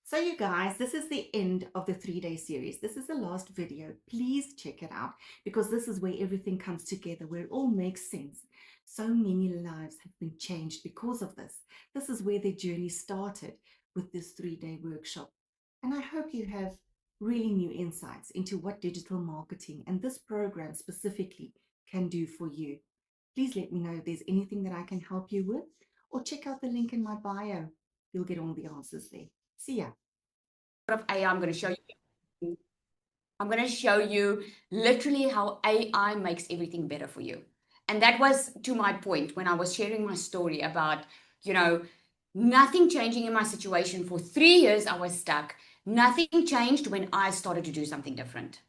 So you guys, this is the end of the 3-day series. This is the last video. Please check it out because this is where everything comes together, where it all makes sense. So many lives have been changed because of this. This is where their journey started with this 3-day workshop. And I hope you have really new insights into what digital marketing and this program specifically can do for you. Please let me know if there's anything that I can help you with, or check out the link in my bio. You'll get all the answers there. See ya. Of AI, I'm going to show you. I'm going to show you literally how AI makes everything better for you. And that was to my point when I was sharing my story about, nothing changing in my situation. For 3 years, I was stuck. Nothing changed when I started to do something different.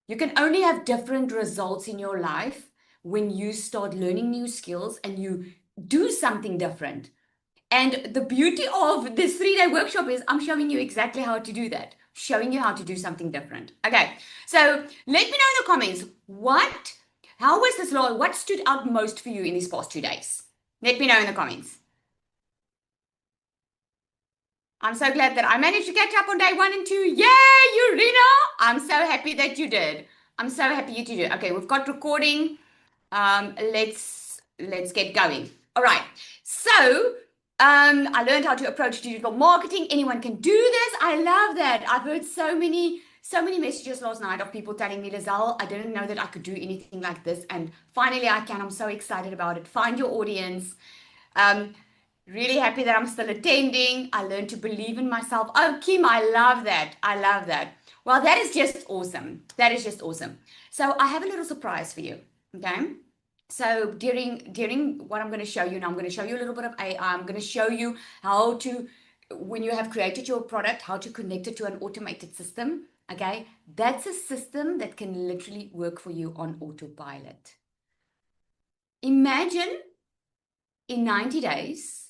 You can only have different results in your life when you start learning new skills and you do something different. And the beauty of this 3-day workshop is I'm showing you exactly how to do that, showing you how to do something different. Okay, so let me know in the comments, how was this law? What stood out most for you in these past 2 days? Let me know in the comments. I'm so glad that I managed to catch up on day 1 and 2. Yay, Urina! I'm so happy that you did. I'm so happy you did. Okay, we've got recording. Let's get going. All right. So I learned how to approach digital marketing. Anyone can do this. I love that. I've heard so many messages last night of people telling me, Lizelle, I didn't know that I could do anything like this. And finally I can. I'm so excited about it. Find your audience. Really happy that I'm still attending. I learned to believe in myself. Oh, Kim, I love that. I love that. Well, that is just awesome. That is just awesome. So I have a little surprise for you. Okay. So during what I'm going to show you now, I'm going to show you a little bit of AI. I'm going to show you how to, when you have created your product, how to connect it to an automated system. Okay. That's a system that can literally work for you on autopilot. Imagine in 90 days,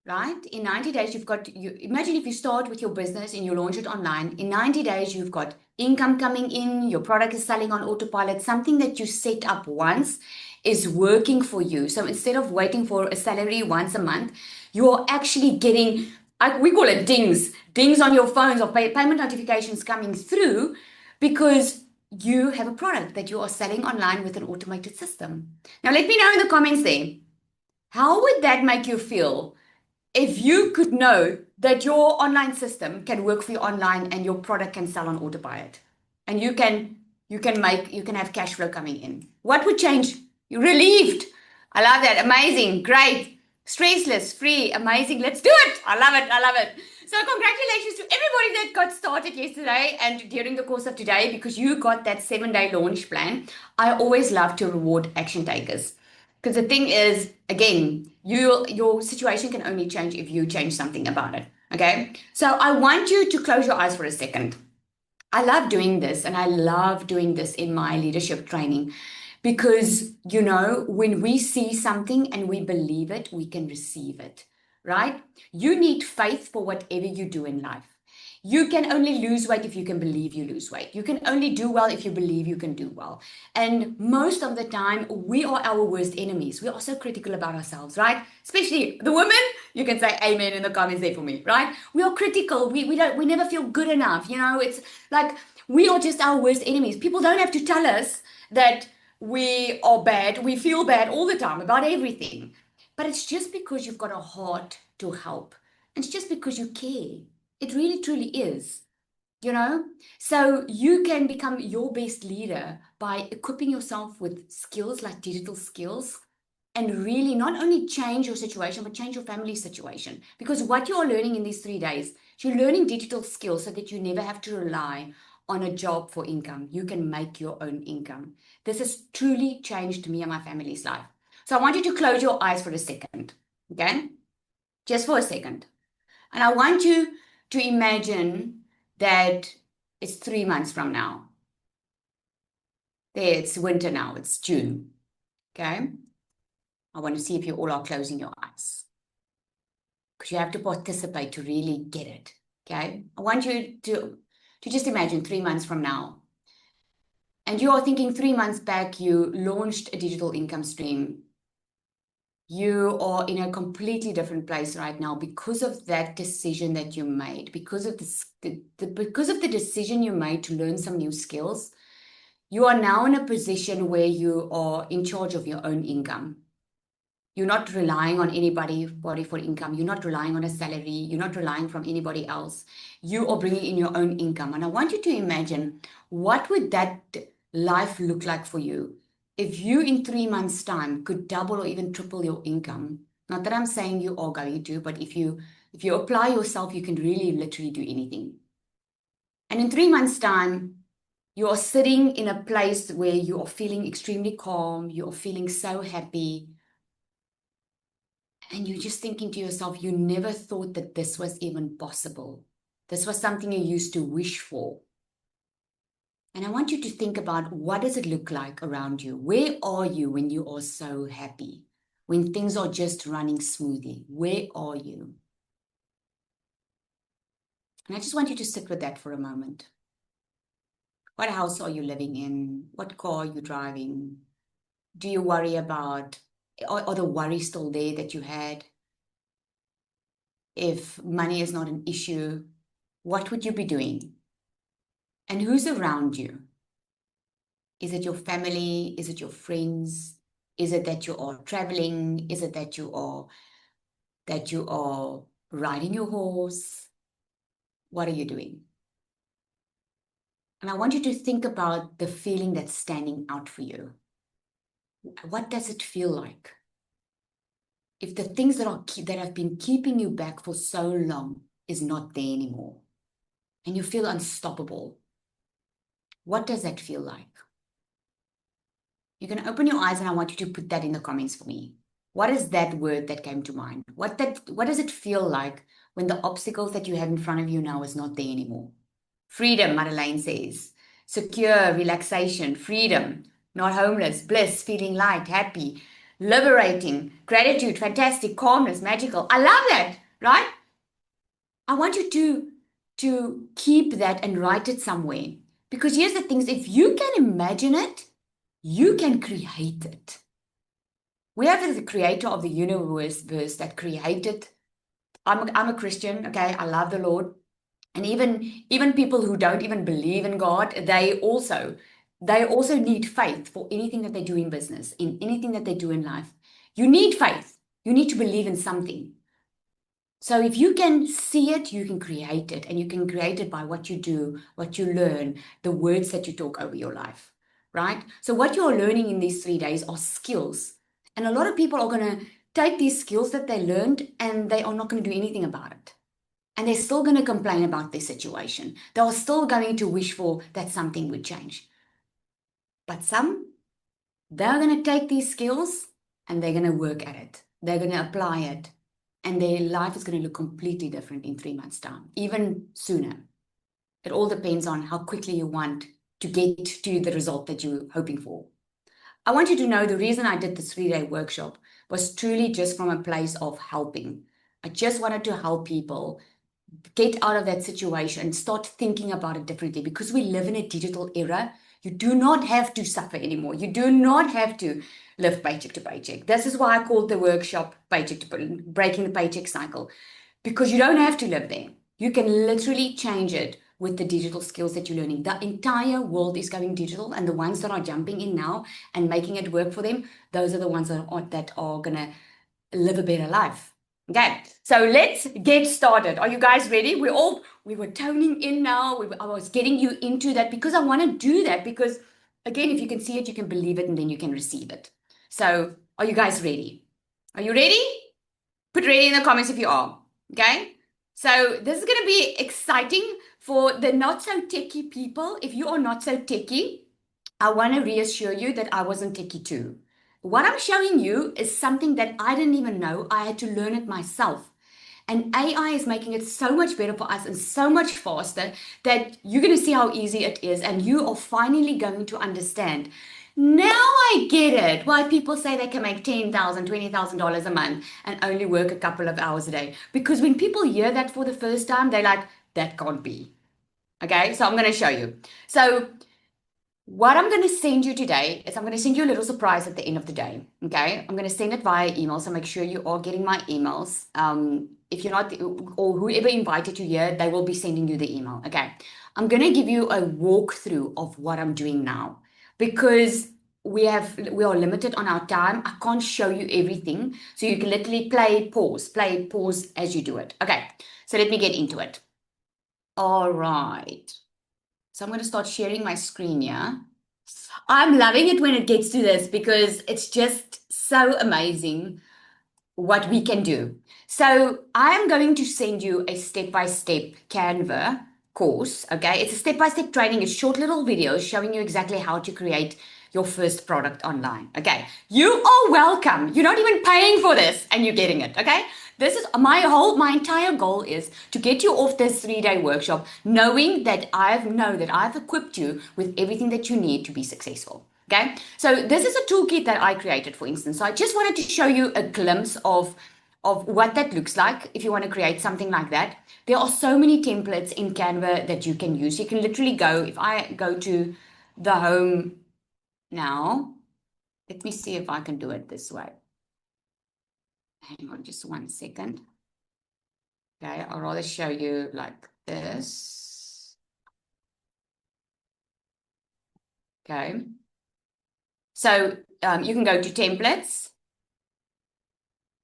right? In 90 days, imagine if you start with your business and you launch it online. In 90 days, you've got income coming in, your product is selling on autopilot, something that you set up once is working for you. So instead of waiting for a salary once a month, you're actually getting, we call it dings on your phones or payment notifications coming through because you have a product that you are selling online with an automated system. Now, let me know in the comments there, how would that make you feel if you could know that your online system can work for you online and your product can sell on autopilot and you can have cash flow coming in? What would change? You're relieved. I love that. Amazing. Great. Stressless, free, amazing. Let's do it. I love it. I love it. So congratulations to everybody that got started yesterday and during the course of today, because you got that 7-day launch plan. I always love to reward action takers. Because the thing is, again, your situation can only change if you change something about it. Okay. So I want you to close your eyes for a second. I love doing this, and I love doing this in my leadership training because, when we see something and we believe it, we can receive it, right? You need faith for whatever you do in life. You can only lose weight if you can believe you lose weight. You can only do well if you believe you can do well. And most of the time, we are our worst enemies. We are so critical about ourselves, right? Especially the women. You can say amen in the comments there for me, right? We are critical. We never feel good enough. It's like we are just our worst enemies. People don't have to tell us that we are bad. We feel bad all the time about everything. But it's just because you've got a heart to help. It's just because you care. It really, truly is, So you can become your best leader by equipping yourself with skills like digital skills and really not only change your situation, but change your family situation. Because what you are learning in these 3 days, you're learning digital skills so that you never have to rely on a job for income. You can make your own income. This has truly changed me and my family's life. So I want you to close your eyes for a second, okay? Just for a second. And I want you to imagine that it's 3 months from now. There, it's winter now, it's June, okay? I want to see if you all are closing your eyes because you have to participate to really get it, okay? I want you to just imagine 3 months from now. And you are thinking 3 months back, you launched a digital income stream You are in a completely different place right now because of that decision that you made, because of because of the decision you made to learn some new skills. You are now in a position where you are in charge of your own income. You're not relying on anybody for income. You're not relying on a salary. You're not relying from anybody else. You are bringing in your own income. And I want you to imagine, what would that life look like for you if you in 3 months' time could double or even triple your income? Not that I'm saying you are going to, but if you apply yourself, you can really literally do anything. And in 3 months' time, you are sitting in a place where you are feeling extremely calm, you are feeling so happy, and you're just thinking to yourself, you never thought that this was even possible. This was something you used to wish for. And I want you to think about, what does it look like around you? Where are you when you are so happy? When things are just running smoothly? Where are you? And I just want you to sit with that for a moment. What house are you living in? What car are you driving? Do you worry about, are the worries still there that you had? If money is not an issue, what would you be doing? And who's around you? Is it your family? Is it your friends? Is it that you are traveling? Is it that you are riding your horse? What are you doing? And I want you to think about the feeling that's standing out for you. What does it feel like? If the things that have been keeping you back for so long is not there anymore, and you feel unstoppable, what does that feel like? You can open your eyes and I want you to put that in the comments for me. What is that word that came to mind? What does it feel like when the obstacles that you have in front of you now is not there anymore? Freedom, Madeleine says. Secure, relaxation, freedom, not homeless, bliss, feeling light, happy, liberating, gratitude, fantastic, calmness, magical. I love that, right? I want you to keep that and write it somewhere. Because here's the things, if you can imagine it, you can create it. We have the creator of the universe that created. I'm a Christian, okay? I love the Lord. And even people who don't even believe in God, they also need faith for anything that they do in business, in anything that they do in life. You need faith. You need to believe in something. So if you can see it, you can create it. And you can create it by what you do, what you learn, the words that you talk over your life, right? So what you're learning in these 3 days are skills. And a lot of people are going to take these skills that they learned and they are not going to do anything about it. And they're still going to complain about their situation. They are still going to wish for that something would change. But they're going to take these skills and they're going to work at it. They're going to apply it. And their life is going to look completely different in 3 months' time, even sooner. It all depends on how quickly you want to get to the result that you're hoping for. I want you to know the reason I did this 3-day workshop was truly just from a place of helping. I just wanted to help people get out of that situation and start thinking about it differently, because we live in a digital era. You do not have to suffer anymore. You do not have to live paycheck to paycheck. This is why I called the workshop Breaking the Paycheck Cycle, because you don't have to live there. You can literally change it with the digital skills that you're learning. The entire world is going digital, and the ones that are jumping in now and making it work for them, those are the ones that are going to live a better life. Okay, so let's get started. Are you guys ready? We were toning in now. I was getting you into that because I want to do that, because again, if you can see it, you can believe it, and then you can receive it. So are you guys ready? Are you ready? Put ready in the comments if you are. Okay, so this is going to be exciting for the not so techie people. If you are not so techie, I want to reassure you that I wasn't techie too. What I'm showing you is something that I didn't even know. I had to learn it myself. And AI is making it so much better for us and so much faster that you're going to see how easy it is. And you are finally going to understand. Now I get it why people say they can make $10,000, $20,000 a month and only work a couple of hours a day. Because when people hear that for the first time, they're like, that can't be. Okay, so I'm going to show you. So What I'm going to send you today is I'm going to send you a little surprise at the end of the day. Okay. I'm going to send it via email. So make sure you are getting my emails. If you're not, or whoever invited you here, they will be sending you the email. Okay. I'm going to give you a walkthrough of what I'm doing now because we are limited on our time. I can't show you everything. So you can literally play, pause as you do it. Okay. So let me get into it. All right. So I'm going to start sharing my screen here. I'm loving it when it gets to this because it's just so amazing what we can do. So I'm going to send you a step-by-step Canva course, okay? It's a step-by-step training. It's short little videos showing you exactly how to create your first product online, okay? You are welcome. You're not even paying for this and you're getting it, okay? This is my entire goal is to get you off this 3-day workshop knowing that I've equipped you with everything that you need to be successful. Okay, so this is a toolkit that I created, for instance. So I just wanted to show you a glimpse of what that looks like if you want to create something like that. There are so many templates in Canva that you can use. You can literally go, if I go to the home now, let me see if I can do it this way. Hang on just 1 second. Okay, I'll rather show you like this. Okay, so you can go to templates.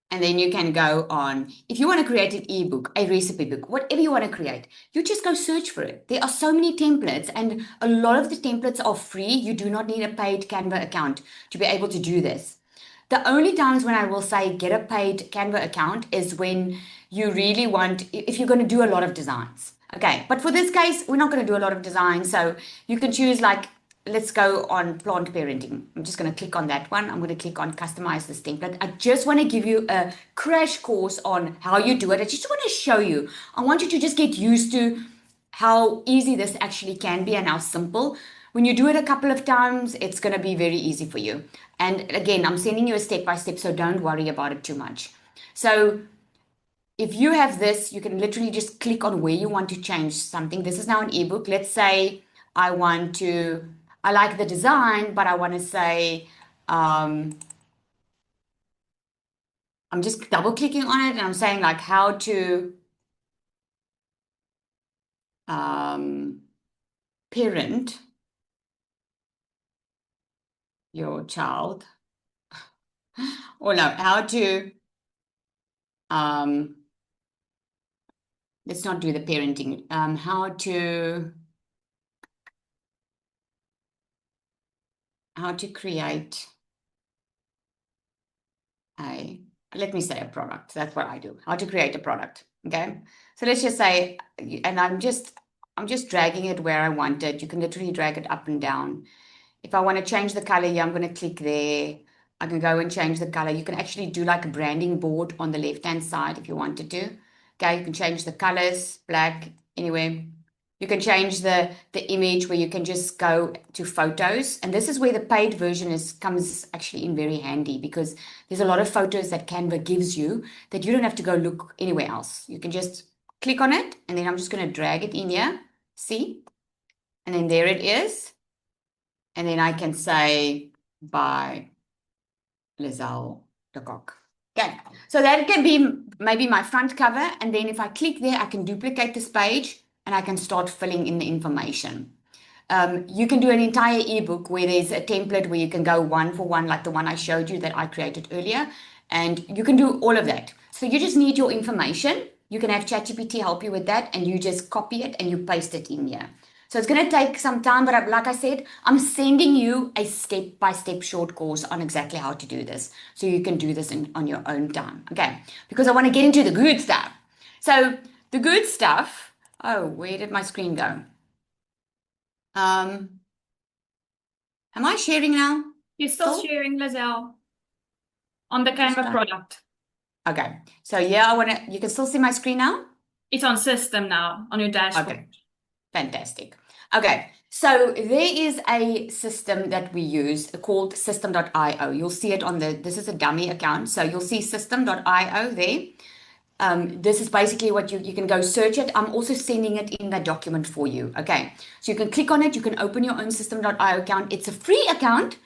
And then you can go on, if you want to create an ebook, a recipe book, whatever you want to create, you just go search for it. There are so many templates and a lot of the templates are free. You do not need a paid Canva account to be able to do this. The only times when I will say get a paid Canva account is when you really want, if you're going to do a lot of designs. Okay, but for this case, we're not going to do a lot of design. So you can choose like, let's go on plant parenting. I'm just going to click on that one. I'm going to click on customize this template. I just want to give you a crash course on how you do it. I just want to show you. I want you to just get used to how easy this actually can be and how simple. When you do it a couple of times, it's going to be very easy for you. And again, I'm sending you a step by step, so don't worry about it too much. So if you have this, you can literally just click on where you want to change something. This is now an ebook. Let's say I like the design, but I want to say, I'm just double clicking on it and I'm saying like how to parent your child. Or no, how to, let's not do the parenting. How to create let me say a product. That's what I do. How to create a product. Okay. So let's just say, and I'm just dragging it where I want it. You can literally drag it up and down. If I want to change the color here, I'm going to click there. I can go and change the color. You can actually do like a branding board on the left-hand side if you wanted to. Okay, you can change the colors, black, anyway. You can change the image where you can just go to photos. And this is where the paid version comes actually in very handy because there's a lot of photos that Canva gives you that you don't have to go look anywhere else. You can just click on it and then I'm just going to drag it in here. See? And then there it is. And then I can say by Lizelle de Kock. Okay, so that can be maybe my front cover. And then if I click there, I can duplicate this page and I can start filling in the information. You can do an entire ebook where there's a template where you can go one for one, like the one I showed you that I created earlier. And you can do all of that. So you just need your information. You can have ChatGPT help you with that and you just copy it and you paste it in here. So it's going to take some time, but like I said, I'm sending you a step-by-step short course on exactly how to do this. So you can do this on your own time. Okay, because I want to get into the good stuff. So the good stuff, oh, where did my screen go? Am I sharing now? You're still sharing, Lizelle, on the Canva product. Okay, so yeah, you can still see my screen now? It's on system now, on your dashboard. Okay, fantastic. Okay, so there is a system that we use called system.io. You'll see it on this is a dummy account. So you'll see system.io there. This is basically what you can go search it. I'm also sending it in that document for you. Okay, so you can click on it. You can open your own system.io account. It's a free account.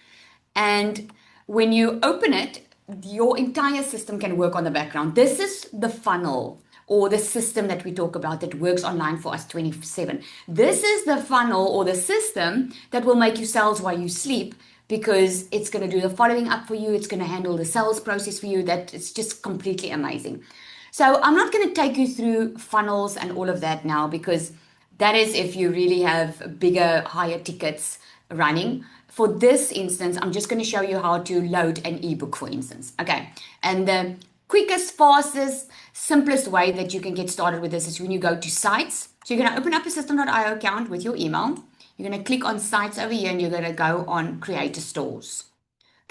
And when you open it, your entire system can work on the background. This is the funnel or the system that we talk about that works online for us 24/7. This is the funnel or the system that will make you sales while you sleep, because it's going to do the following up for you. It's going to handle the sales process for you. That it's just completely amazing. So I'm not going to take you through funnels and all of that now, because that is if you really have bigger, higher tickets running. For this instance, I'm just going to show you how to load an ebook, for instance. Okay. And the quickest, fastest, simplest way that you can get started with this is when you go to sites. So you're going to open up a system.io account with your email. You're going to click on sites over here and you're going to go on creator stores.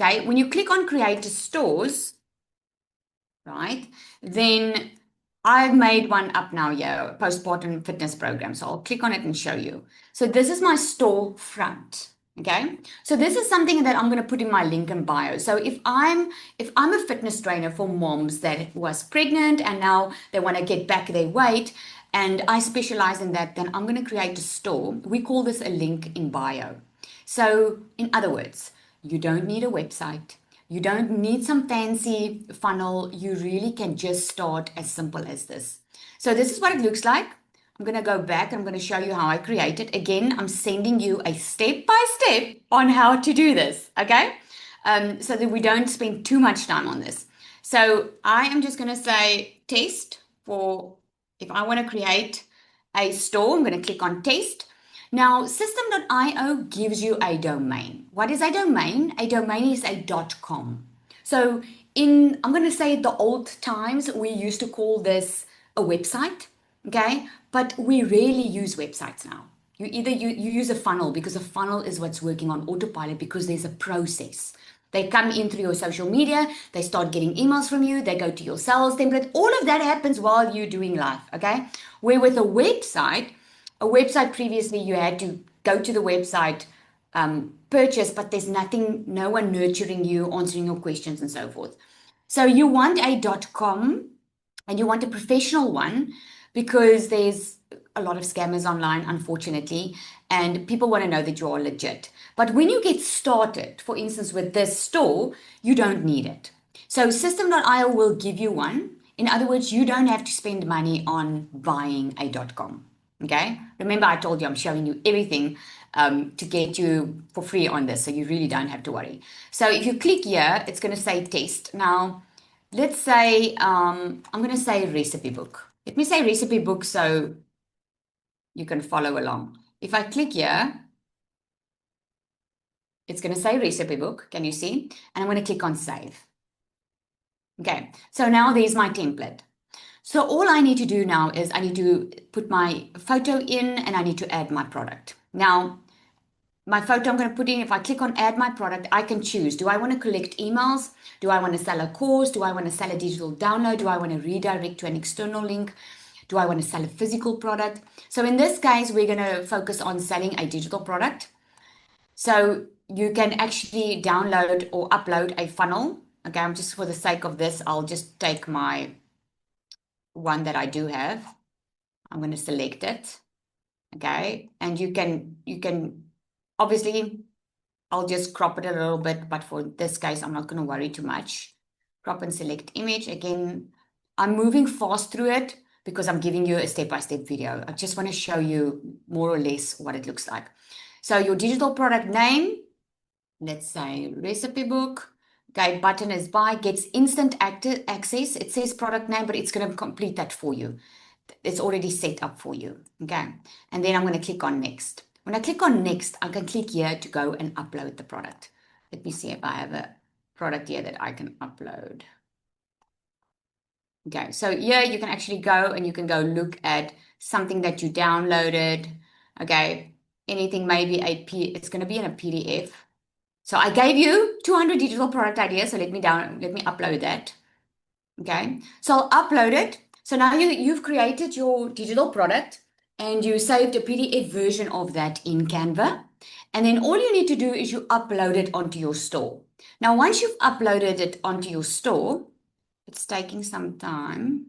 Okay. When you click on creator stores, right, then I've made one up now here, postpartum fitness program. So I'll click on it and show you. So this is my store front. Okay, so this is something that I'm going to put in my link in bio. So if I'm a fitness trainer for moms that was pregnant and now they want to get back their weight, and I specialize in that, then I'm going to create a store. We call this a link in bio. So in other words, you don't need a website. You don't need some fancy funnel. You really can just start as simple as this. So this is what it looks like. I'm going to go back and I'm going to show you how I create it. Again, I'm sending you a step-by-step on how to do this, okay? So that we don't spend too much time on this. So I am just going to say test for, if I want to create a store, I'm going to click on test. Now, system.io gives you a domain. What is a domain? A domain is a .com. So I'm going to say the old times, we used to call this a website, okay? But we rarely use websites now. You use a funnel, because a funnel is what's working on autopilot, because there's a process. They come in through your social media, they start getting emails from you, they go to your sales template. All of that happens while you're doing life, okay? Where with a website previously you had to go to the website, purchase, but there's no one nurturing you, answering your questions and so forth. So you want a .com and you want a professional one, because there's a lot of scammers online, unfortunately, and people want to know that you're legit. But when you get started, for instance, with this store, you don't need it. So system.io will give you one. In other words, you don't have to spend money on buying a .com. Okay. Remember, I told you I'm showing you everything to get you for free on this. So you really don't have to worry. So if you click here, it's going to say test. Now, let's say I'm going to say recipe book. Let me say recipe book so you can follow along. If I click here, it's going to say recipe book. Can you see? And I'm going to click on save. Okay. So now there's my template. So all I need to do now is I need to put my photo in and I need to add my product. Now, my photo I'm going to put in, if I click on add my product, I can choose. Do I want to collect emails? Do I want to sell a course? Do I want to sell a digital download? Do I want to redirect to an external link? Do I want to sell a physical product? So in this case, we're going to focus on selling a digital product. So you can actually download or upload a funnel. Okay, I'm just, for the sake of this, I'll just take my one that I do have. I'm going to select it. Okay, and you can obviously, I'll just crop it a little bit, but for this case, I'm not going to worry too much. Crop and select image. Again, I'm moving fast through it because I'm giving you a step-by-step video. I just want to show you more or less what it looks like. So your digital product name, let's say recipe book. Okay, button is buy, gets instant access. It says product name, but it's going to complete that for you. It's already set up for you. Okay, and then I'm going to click on next. When I click on next, I can click here to go and upload the product. Let me see if I have a product here that I can upload. Okay, so here you can actually go and you can go look at something that you downloaded. Okay, anything, maybe it's going to be in a PDF. So I gave you 200 digital product ideas. So let me upload that. Okay, so I'll upload it. So now you've created your digital product and you saved a PDF version of that in Canva. And then all you need to do is you upload it onto your store. Now, once you've uploaded it onto your store, it's taking some time.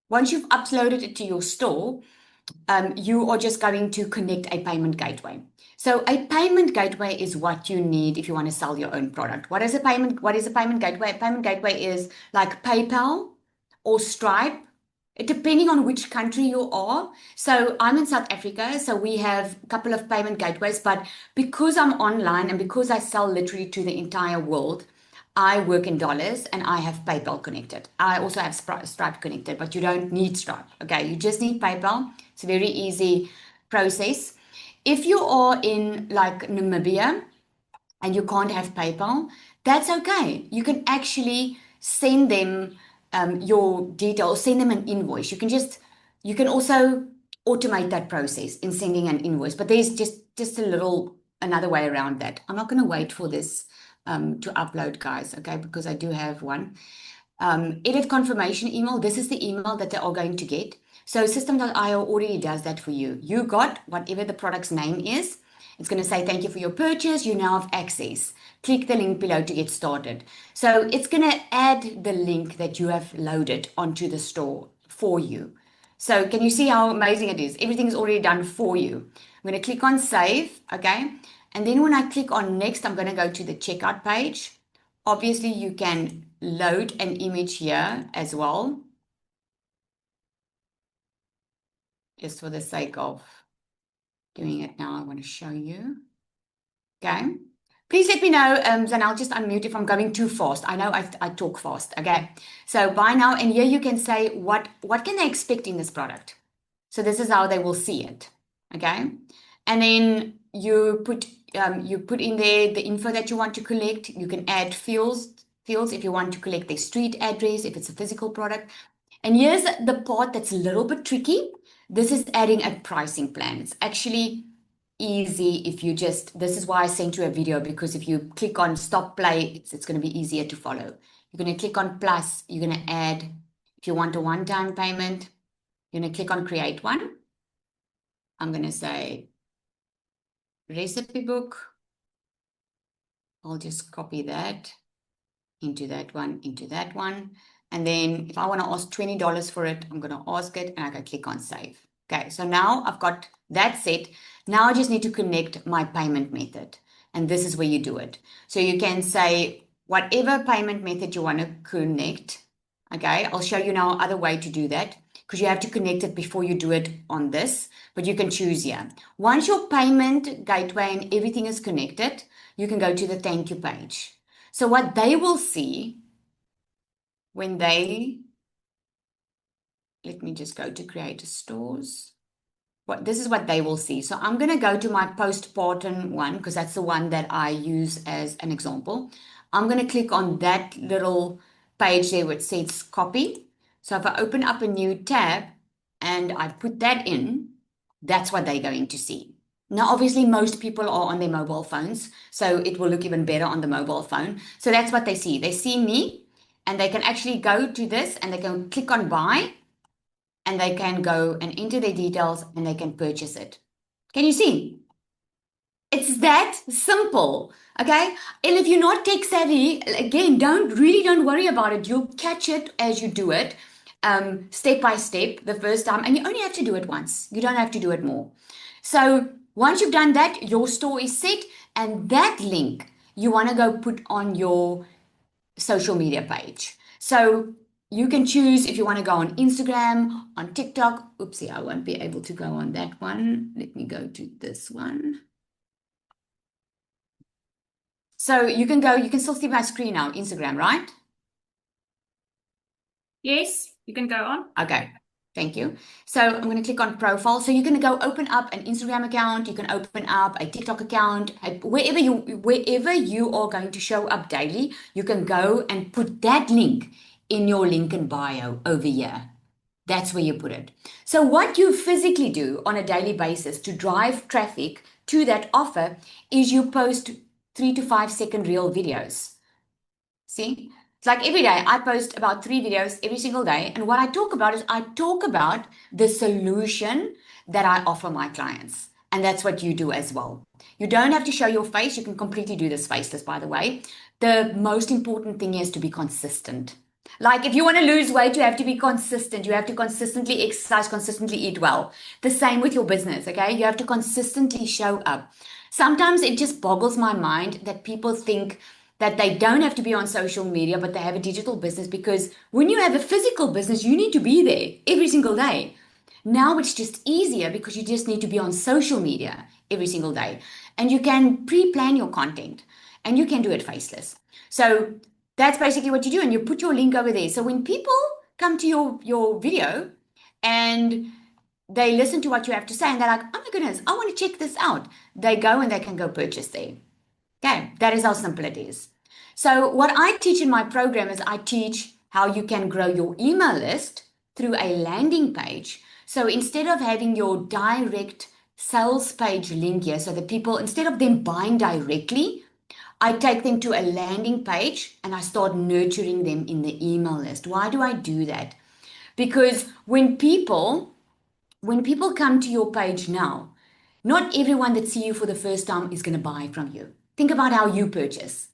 Once you've uploaded it to your store, you are just going to connect a payment gateway. So a payment gateway is what you need if you want to sell your own product. What is a payment gateway? A payment gateway is like PayPal or Stripe, depending on which country you are. So I'm in South Africa, so we have a couple of payment gateways, but because I'm online and because I sell literally to the entire world, I work in dollars and I have PayPal connected. I also have Stripe connected, but you don't need Stripe. Okay, you just need PayPal. It's a very easy process. If you are in like Namibia and you can't have PayPal, that's okay. You can actually send them your details, send them an invoice. You can also automate that process in sending an invoice, but there's just another way around that. I'm not going to wait for this to upload, guys, okay, because I do have one. Edit confirmation email. This is the email that they are going to get. So System.io already does that for you. You got whatever the product's name is. It's going to say, thank you for your purchase. You now have access. Click the link below to get started. So it's going to add the link that you have loaded onto the store for you. So can you see how amazing it is? Everything's already done for you. I'm going to click on save, okay? And then when I click on next, I'm going to go to the checkout page. Obviously, you can load an image here as well, just for the sake of doing it now. I want to show you. Okay. Please let me know, and I'll just unmute if I'm going too fast. I know I talk fast. Okay. So by now, and here you can say what can they expect in this product. So this is how they will see it. Okay. And then you put in there the info that you want to collect. You can add fields if you want to collect their street address, if it's a physical product. And here's the part that's a little bit tricky. This is adding a pricing plan. It's actually easy if you this is why I sent you a video, because if you click on stop play, it's going to be easier to follow. You're going to click on plus, you're going to add, if you want a one-time payment, you're going to click on create one. I'm going to say recipe book. I'll just copy that into that one, into that one. And then if I want to ask $20 for it, I'm going to ask it and I can click on save. Okay, so now I've got that set. Now I just need to connect my payment method. And this is where you do it. So you can say whatever payment method you want to connect. Okay, I'll show you now other way to do that, because you have to connect it before you do it on this, but you can choose here. Once your payment gateway and everything is connected, you can go to the thank you page. So what they will see when they, let me just go to creator stores. This is what they will see. So I'm going to go to my postpartum one, because that's the one that I use as an example. I'm going to click on that little page there where it says copy. So if I open up a new tab and I put that in, that's what they're going to see. Now, obviously, most people are on their mobile phones, so it will look even better on the mobile phone. So that's what they see. They see me, and they can actually go to this, and they can click on buy, and they can go and enter their details, and they can purchase it. Can you see? It's that simple, okay? And if you're not tech savvy, again, don't worry about it. You'll catch it as you do it, step by step the first time, and you only have to do it once. You don't have to do it more. So once you've done that, your store is set, and that link you want to go put on your social media page. So you can choose if you want to go on Instagram, on TikTok. Oopsie, I won't be able to go on that one. Let me go to this one. So you can still see my screen now, Instagram, right? Yes, you can go on. Okay, thank you. So I'm going to click on profile. So you're going to go open up an Instagram account. You can open up a TikTok account. Wherever you are going to show up daily, you can go and put that link in your link in bio over here. That's where you put it. So what you physically do on a daily basis to drive traffic to that offer is you post 3 to 5 second reel videos. See? It's like every day I post about 3 videos every single day. And what I talk about is I talk about the solution that I offer my clients. And that's what you do as well. You don't have to show your face. You can completely do this faceless, by the way. The most important thing is to be consistent. Like if you want to lose weight, you have to be consistent. You have to consistently exercise, consistently eat well. The same with your business, okay? You have to consistently show up. Sometimes it just boggles my mind that people think that they don't have to be on social media, but they have a digital business, because when you have a physical business, you need to be there every single day. Now it's just easier because you just need to be on social media every single day, and you can pre-plan your content, and you can do it faceless. So that's basically what you do, and you put your link over there. So when people come to your video and they listen to what you have to say and they're like, oh my goodness, I want to check this out, they go and they can go purchase there. Okay, that is how simple it is. So what I teach in my program is I teach how you can grow your email list through a landing page. So instead of having your direct sales page link here, so that people, instead of them buying directly, I take them to a landing page and I start nurturing them in the email list. Why do I do that? Because when people come to your page now, not everyone that see you for the first time is going to buy from you. Think about how you purchase.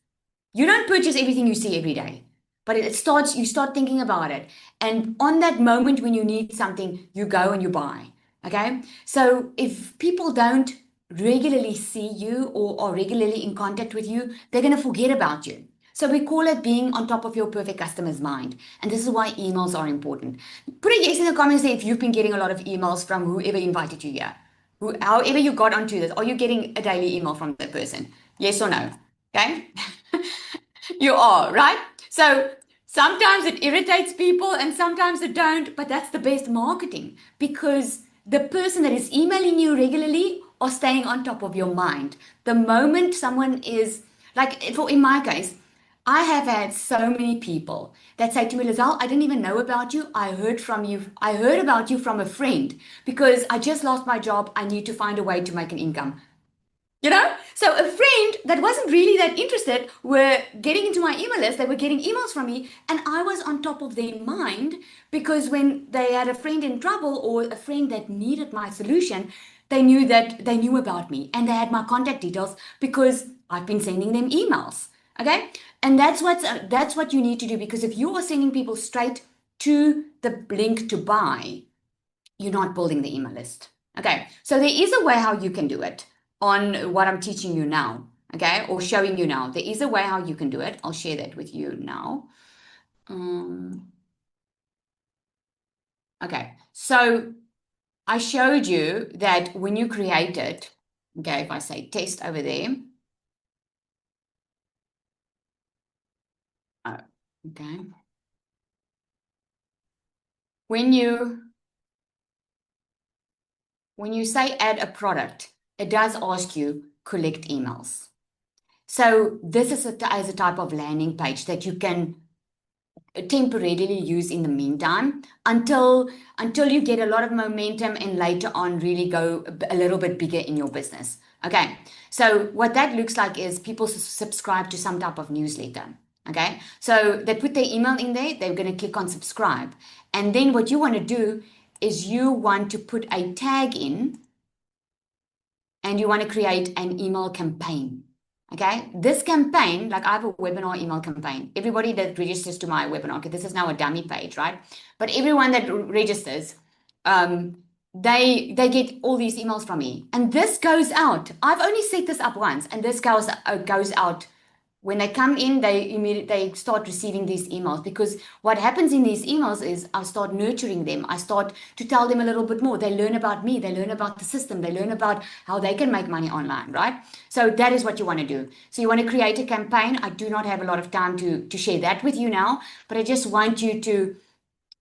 You don't purchase everything you see every day, but you start thinking about it. And on that moment when you need something, you go and you buy. Okay. So if people don't regularly see you or are regularly in contact with you, they're going to forget about you. So we call it being on top of your perfect customer's mind. And this is why emails are important. Put a yes in the comments there if you've been getting a lot of emails from whoever invited you here. However you got onto this, are you getting a daily email from that person? Yes or no? Okay. You are, right? So sometimes it irritates people and sometimes it don't, but that's the best marketing, because the person that is emailing you regularly are staying on top of your mind. The moment someone is like, in my case, I have had so many people that say to me, Lizelle, I didn't even know about you. I heard from you. I heard about you from a friend because I just lost my job. I need to find a way to make an income. So a friend that wasn't really that interested were getting into my email list. They were getting emails from me, and I was on top of their mind, because when they had a friend in trouble or a friend that needed my solution, they knew about me and they had my contact details because I've been sending them emails. Okay. And that's what you need to do, because if you are sending people straight to the link to buy, you're not building the email list. Okay. So there is a way how you can do it on what I'm teaching you now, okay, or showing you now. There is a way how you can do it. I'll share that with you now. Okay, so I showed you that when you create it, okay, if I say test over there, okay, when you say add a product, it does ask you collect emails. So this is as a type of landing page that you can temporarily use in the meantime until you get a lot of momentum and later on really go a little bit bigger in your business. Okay, so what that looks like is people subscribe to some type of newsletter. Okay, so they put their email in there, they're going to click on subscribe, and then what you want to do is you want to put a tag in and you want to create an email campaign. Okay, this campaign, like I have a webinar email campaign. Everybody that registers to my webinar, okay, this is now a dummy page, right? But everyone that registers, they get all these emails from me, and this goes out. I've only set this up once, and this goes out. When they come in, they start receiving these emails, because what happens in these emails is I start nurturing them. I start to tell them a little bit more. They learn about me. They learn about the system. They learn about how they can make money online, right? So that is what you want to do. So you want to create a campaign. I do not have a lot of time to share that with you now, but I just want you to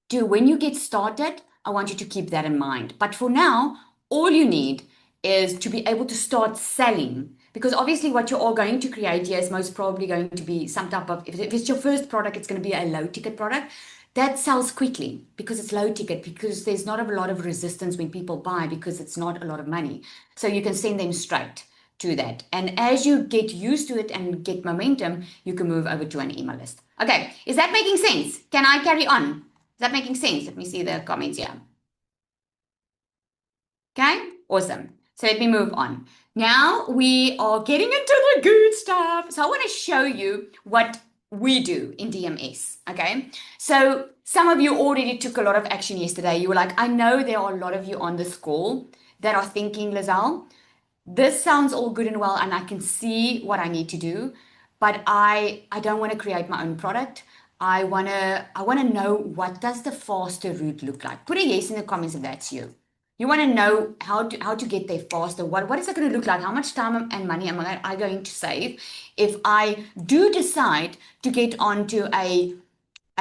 do, when you get started, I want you to keep that in mind. But for now, all you need is to be able to start selling. Because obviously what you're all going to create here is most probably going to be some type of, if it's your first product, it's going to be a low ticket product that sells quickly because it's low ticket, because there's not a lot of resistance when people buy, because it's not a lot of money. So you can send them straight to that. And as you get used to it and get momentum, you can move over to an email list. Okay, is that making sense? Can I carry on? Is that making sense? Let me see the comments here. Okay, awesome. So let me move on. Now we are getting into the good stuff. So I want to show you what we do in DMS, okay? So some of you already took a lot of action yesterday. You were like, I know there are a lot of you on this call that are thinking, Lizelle, this sounds all good and well, and I can see what I need to do, but I don't want to create my own product. I wanna know, what does the faster route look like? Put a yes in the comments if that's you. You want to know how to get there faster. What is it going to look like? How much time and money am I going to save if I do decide to get onto a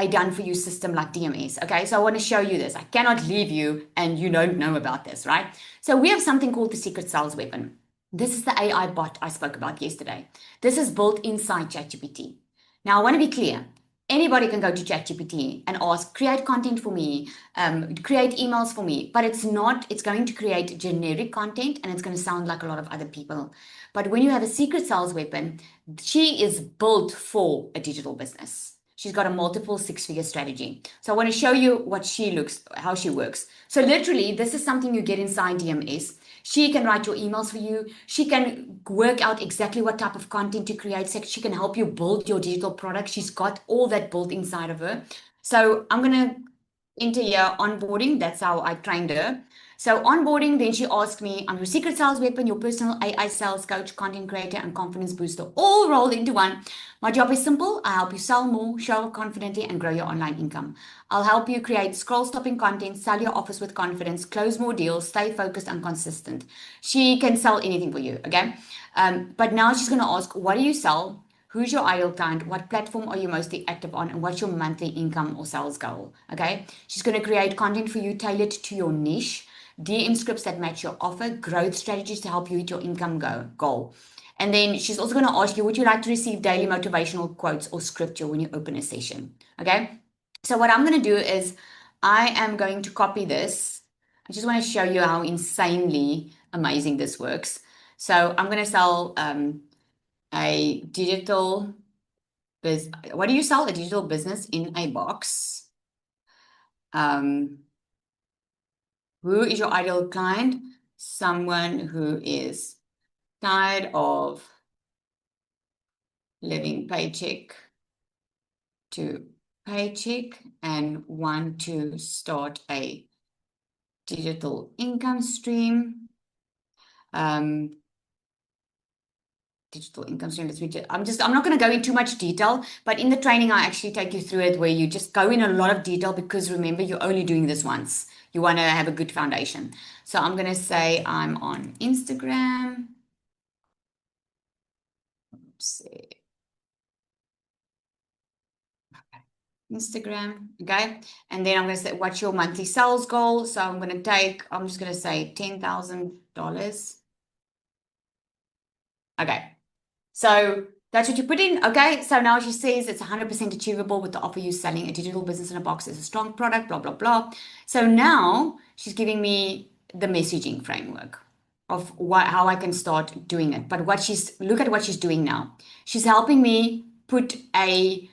done for you system like DMS? Okay, so I want to show you this. I cannot leave you and you don't know about this, right? So we have something called the secret sales weapon. This is the AI bot I spoke about yesterday. This is built inside ChatGPT. Now I want to be clear. Anybody can go to ChatGPT and ask, create content for me, create emails for me, but it's going to create generic content and it's going to sound like a lot of other people. But when you have a secret sales weapon, she is built for a digital business. She's got a multiple six-figure strategy. So I want to show you how she works. So literally, this is something you get inside DMS. She can write your emails for you. She can work out exactly what type of content to create. She can help you build your digital product. She's got all that built inside of her. So I'm going to enter here onboarding. That's how I trained her. So onboarding, then she asked me, I'm your secret sales weapon, your personal AI sales coach, content creator, and confidence booster, all rolled into one. My job is simple. I help you sell more, show up confidently, and grow your online income. I'll help you create scroll-stopping content, sell your offers with confidence, close more deals, stay focused and consistent. She can sell anything for you, okay? But now she's going to ask, what do you sell? Who's your ideal client? What platform are you mostly active on? And what's your monthly income or sales goal? Okay. She's going to create content for you tailored to your niche, DM scripts that match your offer, growth strategies to help you hit your income goal. And then she's also going to ask you, would you like to receive daily motivational quotes or scripture when you open a session? Okay. So what I'm going to do is I am going to copy this. I just want to show you how insanely amazing this works. So I'm going to sell, a digital business. What do you sell? A digital business in a box. Who is your ideal client? Someone who is tired of living paycheck to paycheck and want to start a digital income stream. Digital income stream. I'm not going to go into too much detail, but in the training, I actually take you through it where you just go in a lot of detail because remember, you're only doing this once. You want to have a good foundation. So I'm going to say I'm on Instagram. Oops. Instagram, okay? And then I'm going to say, what's your monthly sales goal? So I'm just going to say $10,000. Okay. So that's what you put in. Okay. So now she says it's 100% achievable with the offer you selling a digital business in a box is a strong product, blah, blah, blah. So now she's giving me the messaging framework of how I can start doing it. But look at what she's doing now. She's helping me put a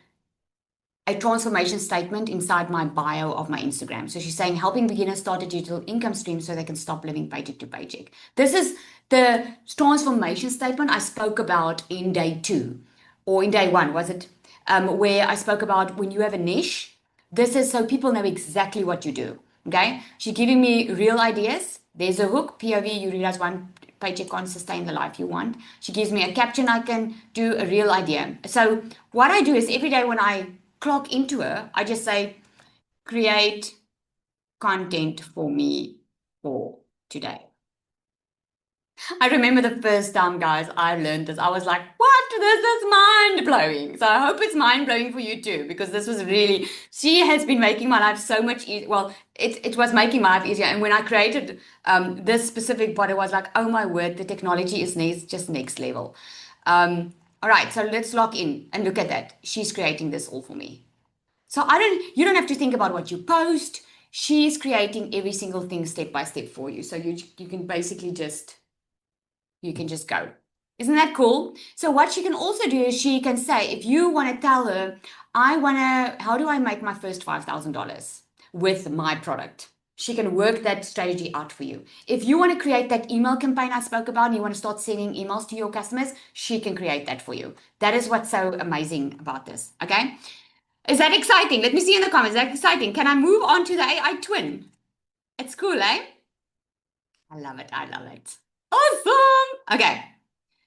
transformation statement inside my bio of my Instagram. So she's saying, helping beginners start a digital income stream so they can stop living paycheck to paycheck. This is the transformation statement I spoke about in day 2 or in day 1, was it? Where I spoke about when you have a niche, this is so people know exactly what you do. Okay. She's giving me real ideas. There's a hook, POV, you realize one paycheck can't sustain the life you want. She gives me a caption I can do, a real idea. So what I do is every day when I clock into her, I just say, create content for me for today. I remember the first time, guys, I learned this. I was like, what? This is mind-blowing. So I hope it's mind-blowing for you too, because this was really, she has been making my life so much easier. Well, it was making my life easier. And when I created this specific bot, it was like, oh my word, the technology is just next level. All right, so let's log in and look at that. She's creating this all for me. So you don't have to think about what you post. She's creating every single thing step by step for you. So you can basically you can just go. Isn't that cool? So what she can also do is she can say, if you want to tell her, how do I make my first $5,000 with my product? she can work that strategy out for you. If you want to create that email campaign I spoke about and you want to start sending emails to your customers, she can create that for you. That is what's so amazing about this. Okay. Is that exciting? Let me see in the comments. Is that exciting? Can I move on to the AI twin? It's cool, eh? I love it. I love it. Awesome. Okay.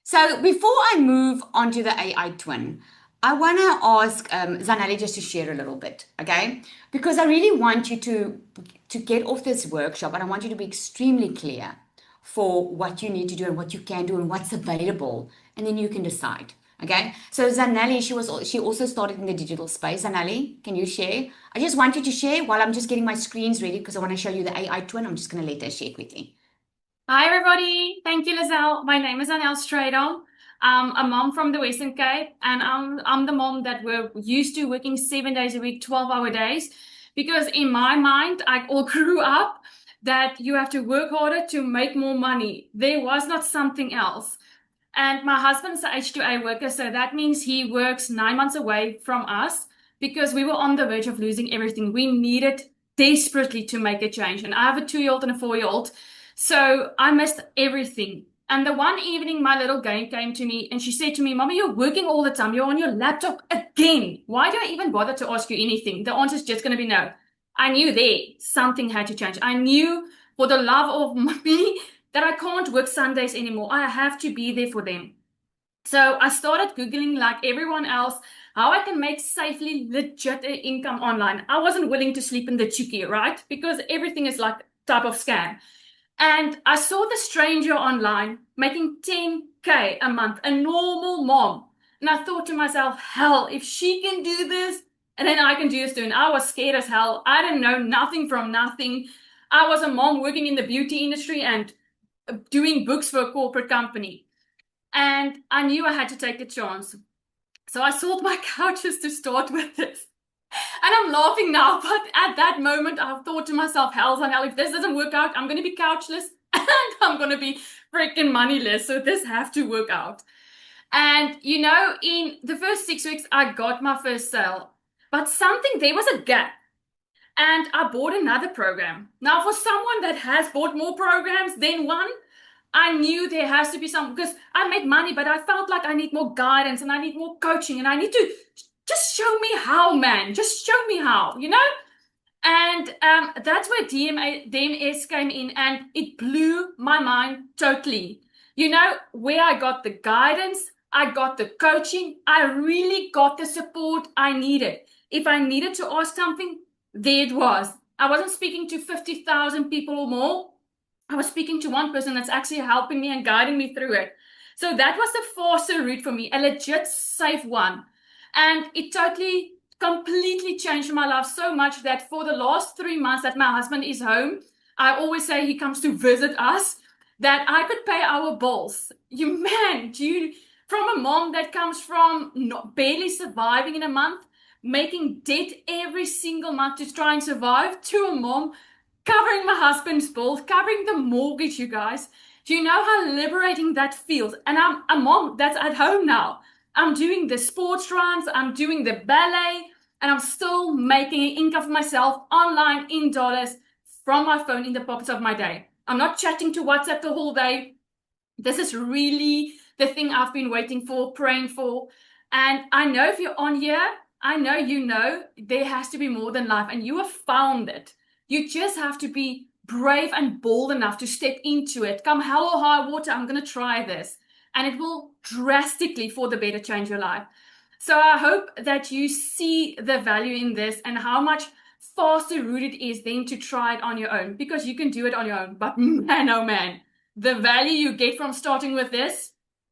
So before I move on to the AI twin, I want to ask Zanelli just to share a little bit, okay? Because I really want you to get off this workshop and I want you to be extremely clear for what you need to do and what you can do and what's available, and then you can decide. Okay, so Zanelli, she also started in the digital space. Zanelli, can you share? I just want you to share while I'm just getting my screens ready because I want to show you the AI twin. I'm just going to let her share quickly. Hi, everybody. Thank you, Lizelle. My name is Anel Stradom. I'm a mom from the Western Cape, and I'm the mom that we're used to working 7 days a week, 12-hour days, because in my mind, I all grew up that you have to work harder to make more money. There was not something else. And my husband's an H2A worker, so that means he works 9 months away from us because we were on the verge of losing everything. We needed desperately to make a change. And I have a 2-year-old and a 4-year-old. So I missed everything. And the one evening, my little game came to me and she said to me, Mommy, you're working all the time. You're on your laptop again. Why do I even bother to ask you anything? The answer is just going to be no. I knew there something had to change. I knew for the love of me that I can't work Sundays anymore. I have to be there for them. So I started Googling like everyone else, how I can make safely legit income online. I wasn't willing to sleep in the chukki, right? Because everything is like type of scam. And I saw the stranger online making 10K a month, a normal mom. And I thought to myself, hell, if she can do this, and then I can do this too. And I was scared as hell. I didn't know nothing from nothing. I was a mom working in the beauty industry and doing books for a corporate company. And I knew I had to take a chance. So I sold my couches to start with this. And I'm laughing now, but at that moment, I thought to myself, hell, if this doesn't work out, I'm going to be couchless and I'm going to be freaking moneyless. So this have to work out. And, in the first 6 weeks, I got my first sale. But there was a gap. And I bought another program. Now, for someone that has bought more programs than one, I knew there has to be some, because I made money, but I felt like I need more guidance and I need more coaching and I need to just show me how, man. Just show me how, And that's where DMS came in and it blew my mind totally. Where I got the guidance, I got the coaching, I really got the support I needed. If I needed to ask something, there it was. I wasn't speaking to 50,000 people or more. I was speaking to one person that's actually helping me and guiding me through it. So that was the faster route for me, a legit safe one. And it totally, completely changed my life so much that for the last 3 months that my husband is home, I always say he comes to visit us, that I could pay our bills. From a mom that comes from barely surviving in a month, making debt every single month to try and survive, to a mom covering my husband's bills, covering the mortgage, you guys. Do you know how liberating that feels? And I'm a mom that's at home now. I'm doing the sports runs, I'm doing the ballet, and I'm still making an income for myself online in dollars from my phone in the pockets of my day. I'm not chatting to WhatsApp the whole day. This is really the thing I've been waiting for, praying for. And I know if you're on here, I know there has to be more than life, and you have found it. You just have to be brave and bold enough to step into it. Come hell or high water, I'm going to try this. And it will drastically, for the better, change your life. So I hope that you see the value in this and how much faster route it is then to try it on your own, because you can do it on your own. But man, oh man, the value you get from starting with this,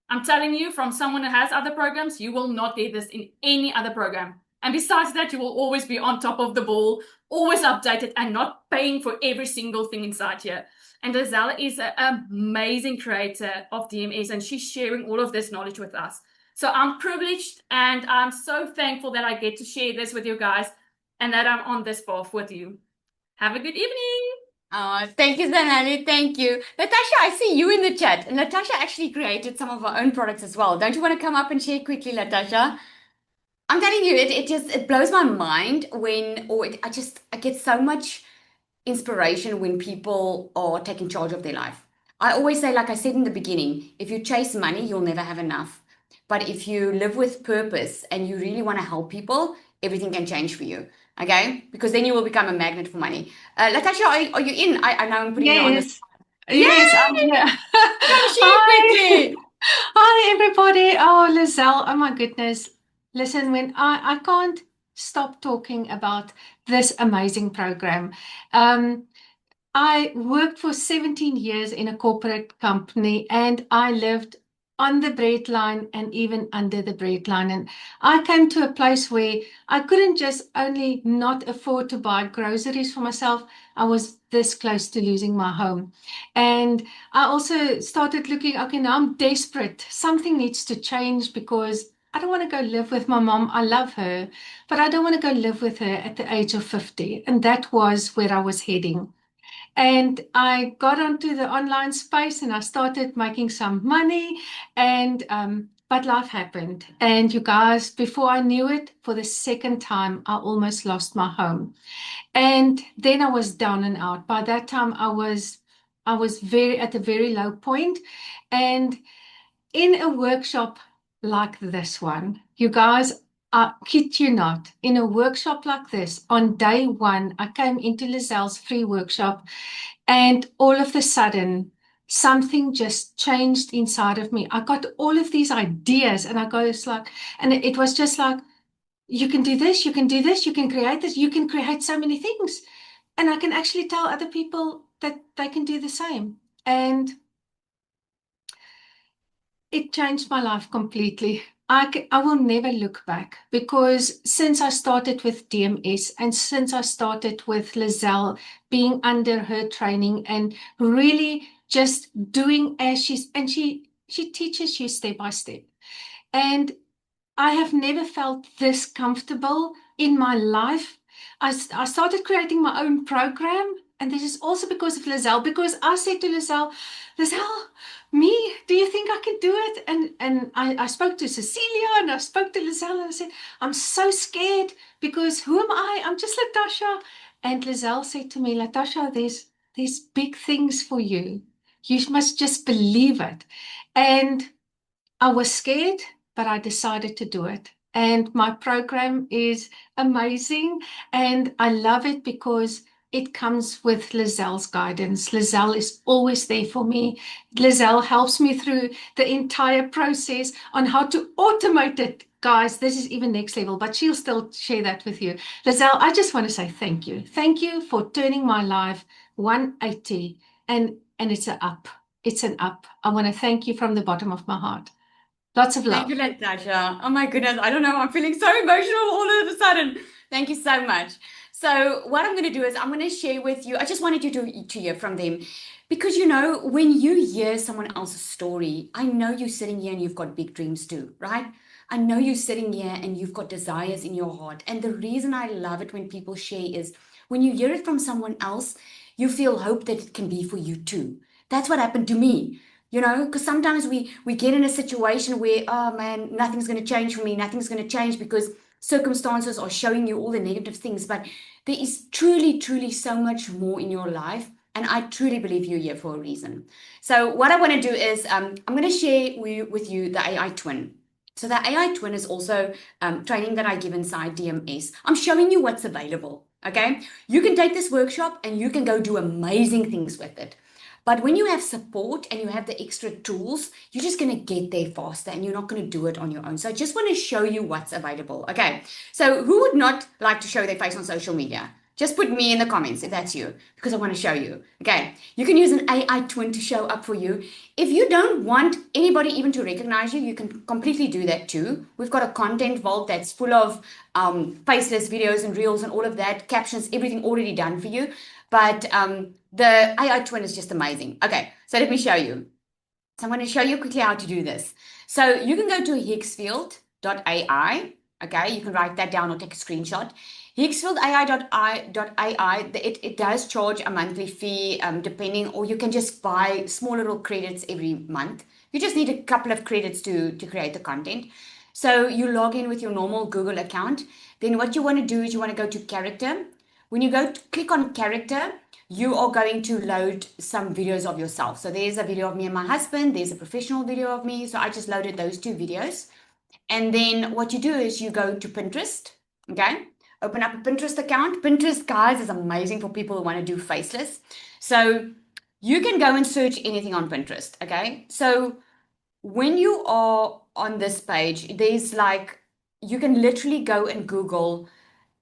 I'm telling you, from someone that has other programs, you will not get this in any other program. And besides that, you will always be on top of the ball, always updated and not paying for every single thing inside here. And Lizelle is an amazing creator of DMS, and she's sharing all of this knowledge with us. So I'm privileged and I'm so thankful that I get to share this with you guys and that I'm on this path with you. Have a good evening. Oh, thank you, Zanelli. Thank you. Natasha, I see you in the chat. And Natasha actually created some of her own products as well. Don't you want to come up and share quickly, Natasha? I'm telling you, it blows my mind I get so much inspiration when people are taking charge of their life. I always say, like I said in the beginning, if you chase money, you'll never have enough. But if you live with purpose and you really want to help people, everything can change for you. Okay? Because then you will become a magnet for money. Latasha, are you in? I know I'm putting you on the Yes, spot. yes, I'm Yay! here. Come share Hi, quickly. hi everybody. Oh, Lizelle, oh my goodness. Listen, when I can't stop talking about this amazing program. Um, I worked for 17 years in a corporate company and I lived on the bread line and even under the bread line. And I came to a place where I couldn't just only not afford to buy groceries for myself. I was this close to losing my home. And I also started looking, okay, now I'm desperate. Something needs to change because I don't want to go live with my mom. I love her, but I don't want to go live with her at the age of 50. And that was where I was heading. And I got onto the online space and I started making some money. And but life happened. And you guys, before I knew it, for the second time, I almost lost my home. And then I was down and out. By that time, I was very at a very low point. And in a workshop like this one, you guys, I kid you not, in a workshop like this, on day one, I came into Lizelle's free workshop, and all of a sudden, something just changed inside of me. I got all of these ideas, and I go, it's like, and it was just like, you can do this, you can do this, you can create this, you can create so many things. And I can actually tell other people that they can do the same. And it changed my life completely. I will never look back because since I started with DMS and since I started with Lizelle being under her training and really just doing as she teaches you step by step. And I have never felt this comfortable in my life. I started creating my own program, and this is also because of Lizelle, because I said to Lizelle, me, do you think I can do it? And I spoke to Cecilia and I spoke to Lizelle and I said, I'm so scared because who am I? I'm just Latasha. And Lizelle said to me, Latasha, there's big things for you. You must just believe it. And I was scared, but I decided to do it. And my program is amazing. And I love it because it comes with Lizelle's guidance. Lizelle is always there for me. Lizelle helps me through the entire process on how to automate it. Guys, this is even next level, but she'll still share that with you. Lizelle, I just want to say thank you. Thank you for turning my life 180. And it's an up. It's an up. I want to thank you from the bottom of my heart. Lots of Thank love. you, Latasha. Oh my goodness. I don't know. I'm feeling so emotional all of a sudden. Thank you so much. So what I'm going to do is I'm going to share with you. I just wanted you to hear from them because, you know, when you hear someone else's story, I know you're sitting here and you've got big dreams too, right? I know you're sitting here and you've got desires in your heart. And the reason I love it when people share is when you hear it from someone else, you feel hope that it can be for you too. That's what happened to me. You know, because sometimes we get in a situation where, oh man, nothing's going to change for me, nothing's going to change because circumstances are showing you all the negative things. But there is truly, truly so much more in your life. And I truly believe you're here for a reason. So what I want to do is I'm going to share with you the AI twin. So the AI twin is also training that I give inside DMS. I'm showing you what's available. Okay. You can take this workshop and you can go do amazing things with it. But when you have support and you have the extra tools, you're just going to get there faster and you're not going to do it on your own. So I just want to show you what's available. Okay. So who would not like to show their face on social media? Just put me in the comments if that's you, because I want to show you. Okay. You can use an AI twin to show up for you. If you don't want anybody even to recognize you, you can completely do that too. We've got a content vault that's full of faceless videos and reels and all of that, captions, everything already done for you. But the AI twin is just amazing. Okay, so let me show you. So I'm going to show you quickly how to do this. So you can go to hicksfield.ai. Okay, you can write that down or take a screenshot. Hicksfield.ai, it does charge a monthly fee depending, or you can just buy small little credits every month. You just need a couple of credits to create the content. So you log in with your normal Google account. Then what you want to do is you want to go to character. When you go to click on character, you are going to load some videos of yourself. So there's a video of me and my husband, there's a professional video of me. So I just loaded those 2 videos. And then what you do is you go to Pinterest, okay? Open up a Pinterest account. Pinterest, guys, is amazing for people who want to do faceless. So you can go and search anything on Pinterest, okay? So when you are on this page, there's like, you can literally go and Google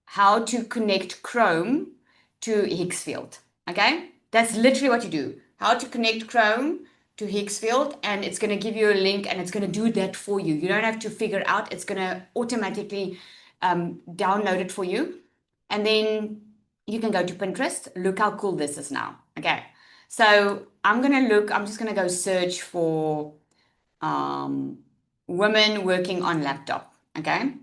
how to connect Chrome to Hicksfield, okay? That's literally what you do. How to connect Chrome to Hicksfield, and it's going to give you a link and it's going to do that for you. You don't have to figure it out. It's going to automatically download it for you. And then you can go to Pinterest. Look how cool this is now, okay? So I'm just going to go search for women working on laptop, okay?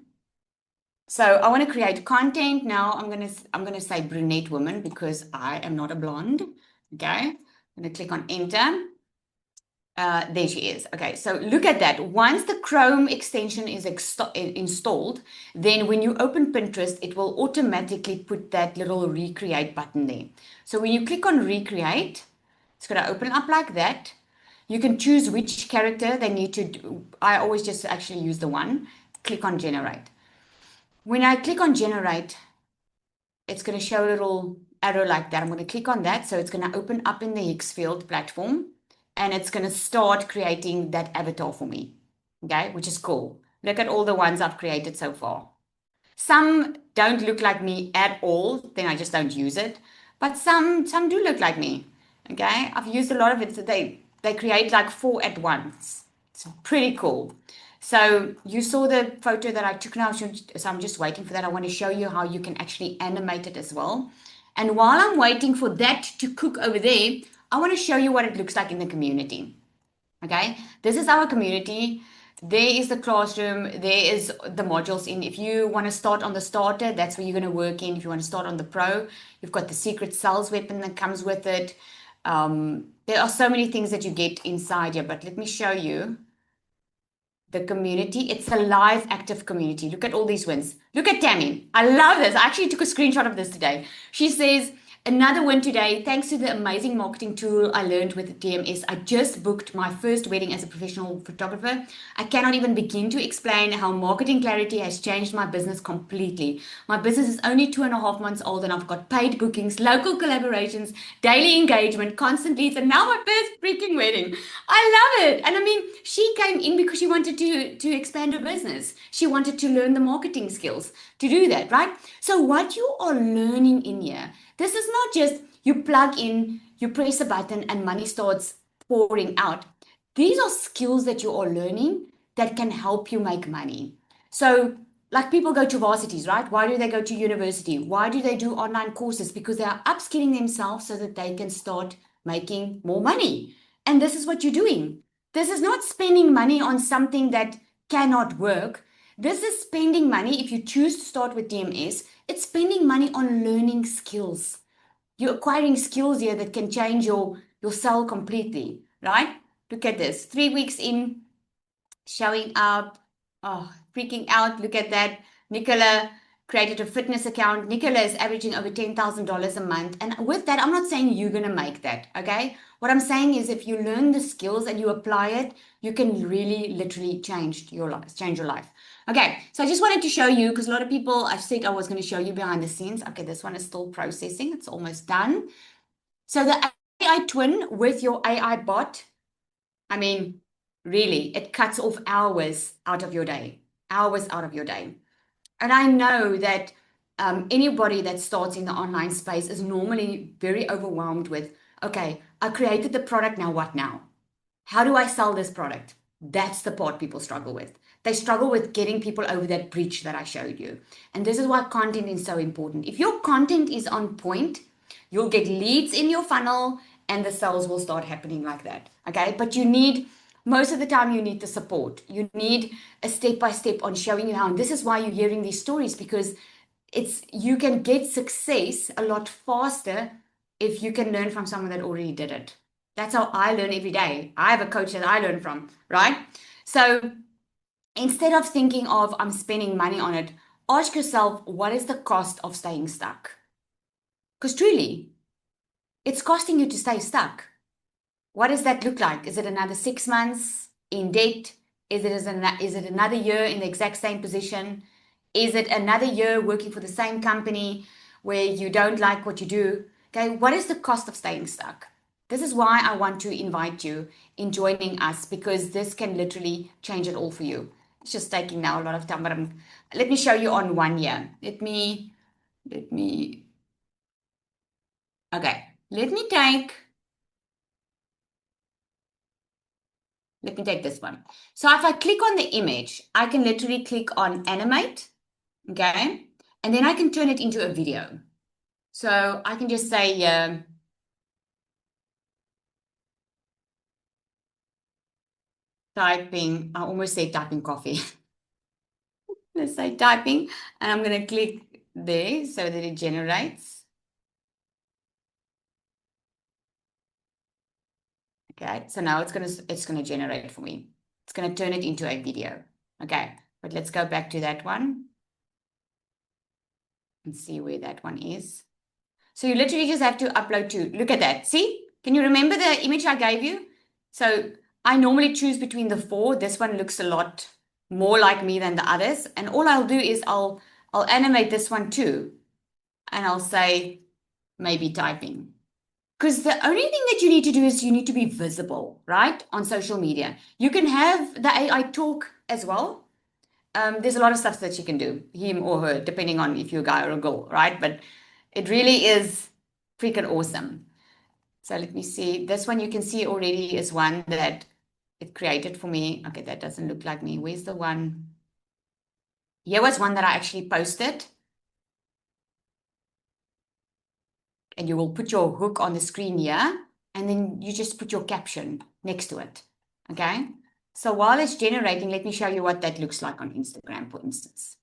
So I want to create content now. I'm gonna say brunette woman because I am not a blonde. Okay, I'm gonna click on enter. There she is. Okay, so look at that. Once the Chrome extension is installed, then when you open Pinterest, it will automatically put that little recreate button there. So when you click on recreate, it's gonna open up like that. You can choose which character they need to do. I always just actually use the one. Click on generate. When I click on generate, it's going to show a little arrow like that. I'm going to click on that. So it's going to open up in the Hicksfield platform and it's going to start creating that avatar for me. Okay, which is cool. Look at all the ones I've created so far. Some don't look like me at all, then I just don't use it. But some do look like me. Okay, I've used a lot of it. They create like 4 at once. It's pretty cool. So you saw the photo that I took now, so I'm just waiting for that. I want to show you how you can actually animate it as well. And while I'm waiting for that to cook over there, I want to show you what it looks like in the community. Okay, this is our community. There is the classroom, there is the modules in. If you want to start on the starter, that's where you're going to work in. If you want to start on the pro, you've got the secret sales weapon that comes with it. There are so many things that you get inside here, but let me show you the community. It's a live active community. Look at all these wins. Look at Tammy. I love this. I actually took a screenshot of this today. She says, another win today. Thanks to the amazing marketing tool I learned with DMS. I just booked my first wedding as a professional photographer. I cannot even begin to explain how marketing clarity has changed my business completely. My business is only 2.5 months old and I've got paid bookings, local collaborations, daily engagement, constant leads, and now my first freaking wedding. I love it. And I mean, she came in because she wanted to expand her business. She wanted to learn the marketing skills to do that, right? So what you are learning in here, this is not just you plug in, you press a button and money starts pouring out. These are skills that you are learning that can help you make money. So like people go to varsities, right? Why do they go to university? Why do they do online courses? Because they are upskilling themselves so that they can start making more money. And this is what you're doing. This is not spending money on something that cannot work. This is spending money. If you choose to start with DMS, it's spending money on learning skills. You're acquiring skills here that can change your cell completely, right? Look at this. 3 weeks in, showing up, oh, freaking out. Look at that. Nicola created a fitness account. Nicola is averaging over $10,000 a month. And with that, I'm not saying you're going to make that, okay? What I'm saying is if you learn the skills and you apply it, you can really literally change your life. Okay, so I just wanted to show you because a lot of people, I said I was going to show you behind the scenes. Okay, this one is still processing. It's almost done. So the AI twin with your AI bot, I mean, really, it cuts off hours out of your day, hours out of your day. And I know that anybody that starts in the online space is normally very overwhelmed with, okay, I created the product, now what now? How do I sell this product? That's the part people struggle with. They struggle with getting people over that bridge that I showed you. And this is why content is so important. If your content is on point, you'll get leads in your funnel and the sales will start happening like that. Okay, but most of the time you need the support. You need a step-by-step on showing you how. And this is why you're hearing these stories, because you can get success a lot faster if you can learn from someone that already did it. That's how I learn every day. I have a coach that I learn from, right? So instead of thinking of I'm spending money on it, ask yourself, what is the cost of staying stuck? Because truly, it's costing you to stay stuck. What does that look like? Is it another 6 months in debt? Is it another year in the exact same position? Is it another year working for the same company where you don't like what you do? Okay, what is the cost of staying stuck? This is why I want to invite you in joining us, because this can literally change it all for you. It's just taking now a lot of time, but let me show you on 1 year. Let me, okay, let me take this one. So if I click on the image, I can literally click on animate, okay? And then I can turn it into a video. So I can just say, typing, I almost said typing coffee. Let's say typing, and I'm going to click there so that it generates. Okay, so now it's going to generate for me. It's going to turn it into a video. Okay, but let's go back to that one and see where that one is. So you literally just have to upload two. Look at that. See? Can you remember the image I gave you? So I normally choose between the 4. This one looks a lot more like me than the others. And all I'll do is I'll animate this one too. And I'll say maybe typing. Because the only thing that you need to do is you need to be visible, right? On social media. You can have the AI talk as well. There's a lot of stuff that you can do, him or her, depending on if you're a guy or a girl, right? But it really is freaking awesome. So let me see. This one you can see already is one that it created for me. Okay, that doesn't look like me. Where's the one? Here was one that I actually posted. And you will put your hook on the screen here, and then you just put your caption next to it. Okay? So while it's generating, let me show you what that looks like on Instagram, for instance.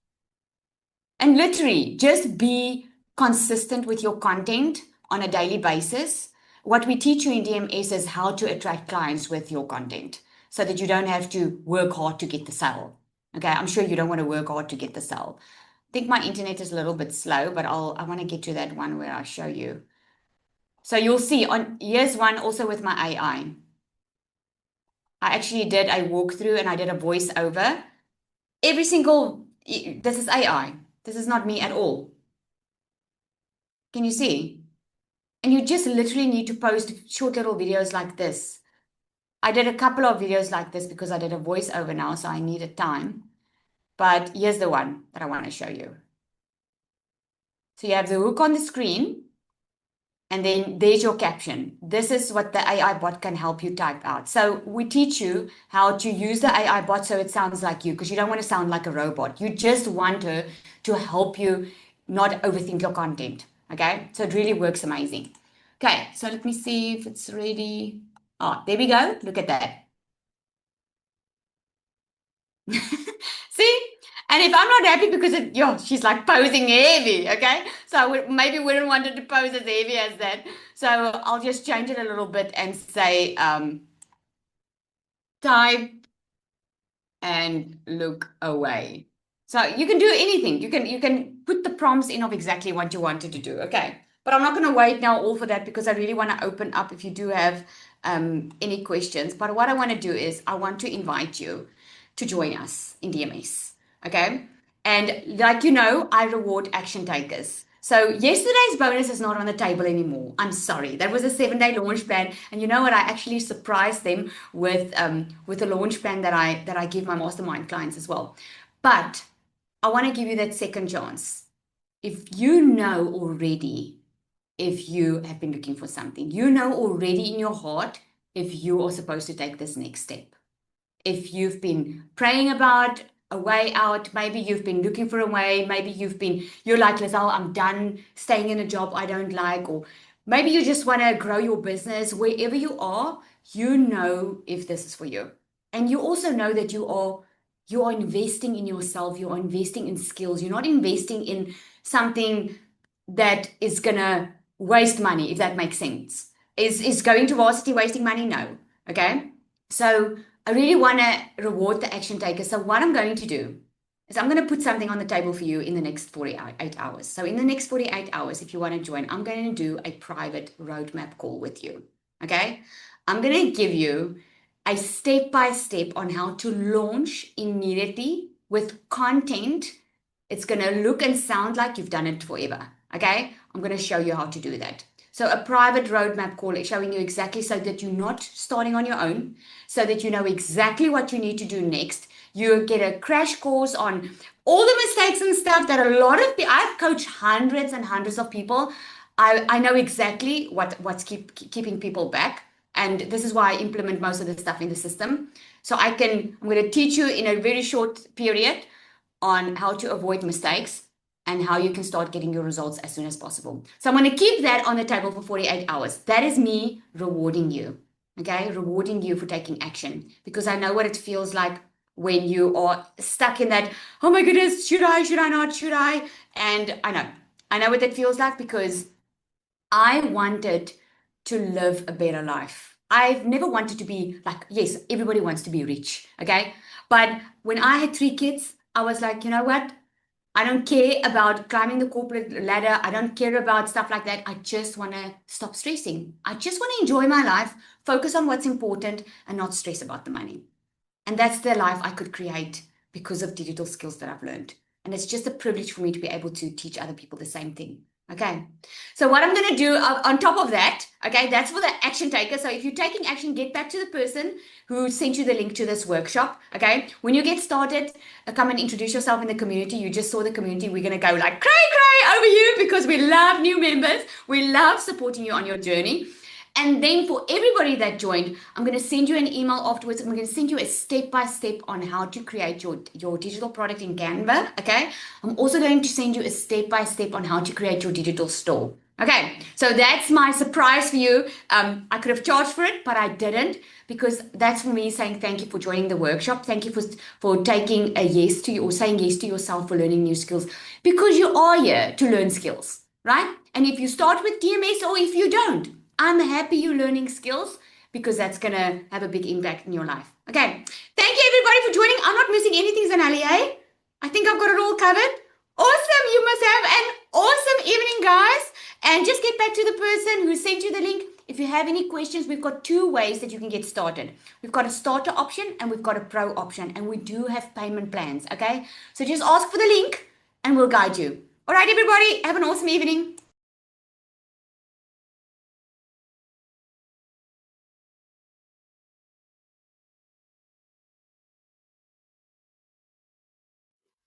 And literally, just be consistent with your content on a daily basis. What we teach you in DMS is how to attract clients with your content so that you don't have to work hard to get the sale. Okay, I'm sure you don't want to work hard to get the sale. I think my internet is a little bit slow, but I want to get to that one where I show you. So you'll see here's one also with my AI. I actually did a walkthrough and I did a voiceover. This is AI. This is not me at all. Can you see? And you just literally need to post short little videos like this. I did a couple of videos like this because I did a voiceover now, so I needed time. But here's the one that I want to show you. So you have the hook on the screen, and then there's your caption. This is what the AI bot can help you type out. So we teach you how to use the AI bot so it sounds like you, because you don't want to sound like a robot. You just want her to help you not overthink your content. Okay, so it really works amazing. Okay, so let me see if it's ready. Oh, there we go. Look at that. See? And if I'm not happy because she's like posing heavy, okay? So I maybe wouldn't want it to pose as heavy as that. So I'll just change it a little bit and say type and look away. So you can do anything. You can put the prompts in of exactly what you wanted to do, okay? But I'm not going to wait now all for that because I really want to open up if you do have any questions. But what I want to do is I want to invite you to join us in DMS, okay? And like you know, I reward action takers. So yesterday's bonus is not on the table anymore. I'm sorry. That was a 7-day launch plan. And you know what? I actually surprised them with a launch plan that I give my mastermind clients as well. But I want to give you that second chance. If you know already, if you have been looking for something, you know already in your heart if you are supposed to take this next step. If you've been praying about a way out, maybe you've been looking for a way, maybe you're like, Lizelle, I'm done staying in a job I don't like, or maybe you just want to grow your business. Wherever you are, you know if this is for you. And you also know that you are investing in yourself, you are investing in skills, you're not investing in something that is gonna waste money, if that makes sense. Is going to varsity wasting money? No. Okay. So I really want to reward the action takers. So what I'm going to do is I'm going to put something on the table for you in the next 48 hours. So in the next 48 hours, if you want to join, I'm going to do a private roadmap call with you. Okay. I'm going to give you a step-by-step on how to launch immediately with content. It's going to look and sound like you've done it forever. Okay. I'm going to show you how to do that. So a private roadmap call is showing you exactly so that you're not starting on your own, so that you know exactly what you need to do next. You get a crash course on all the mistakes and stuff that a lot of people, I've coached hundreds and hundreds of people. I know exactly what's keeping people back. And this is why I implement most of the stuff in the system. So I'm going to teach you in a very short period on how to avoid mistakes and how you can start getting your results as soon as possible. So I'm going to keep that on the table for 48 hours. That is me rewarding you. Okay, rewarding you for taking action, because I know what it feels like when you are stuck in that, oh my goodness, should I not, should I? And I know what that feels like, because I wanted to live a better life. I've never wanted to be like, yes, everybody wants to be rich, okay? But when I had 3 kids, I was like, you know what? I don't care about climbing the corporate ladder. I don't care about stuff like that. I just want to stop stressing. I just want to enjoy my life, focus on what's important, and not stress about the money. And that's the life I could create because of digital skills that I've learned. And it's just a privilege for me to be able to teach other people the same thing. Okay. So what I'm going to do on top of that, okay, that's for the action taker. So if you're taking action, get back to the person who sent you the link to this workshop. Okay. When you get started, come and introduce yourself in the community. You just saw the community. We're going to go like cray over you, because we love new members. We love supporting you on your journey. And then for everybody that joined, I'm going to send you an email afterwards. I'm going to send you a step-by-step on how to create your digital product in Canva. Okay. I'm also going to send you a step-by-step on how to create your digital store. Okay. So that's my surprise for you. I could have charged for it, but I didn't, because that's for me saying thank you for joining the workshop. Thank you for taking a yes to you, or saying yes to yourself for learning new skills, because you are here to learn skills, right? And if you start with TMS or if you don't, I'm happy you're learning skills, because that's going to have a big impact in your life. Okay. Thank you everybody for joining. I'm not missing anything, Zanali, eh? I think I've got it all covered. Awesome. You must have an awesome evening, guys. And just get back to the person who sent you the link. If you have any questions, we've got 2 ways that you can get started. We've got a starter option and we've got a pro option, and we do have payment plans. Okay. So just ask for the link and we'll guide you. All right, everybody. Have an awesome evening.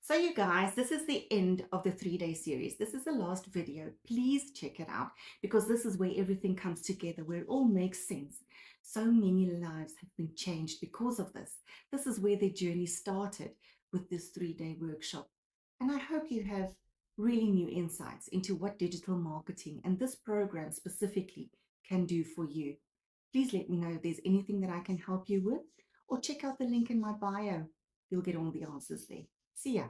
So you guys, this is the end of the 3-day series. This is the last video. Please check it out, because this is where everything comes together, where it all makes sense. So many lives have been changed because of this. This is where their journey started with this 3-day workshop. And I hope you have really new insights into what digital marketing and this program specifically can do for you. Please let me know if there's anything that I can help you with, or check out the link in my bio. You'll get all the answers there. See ya.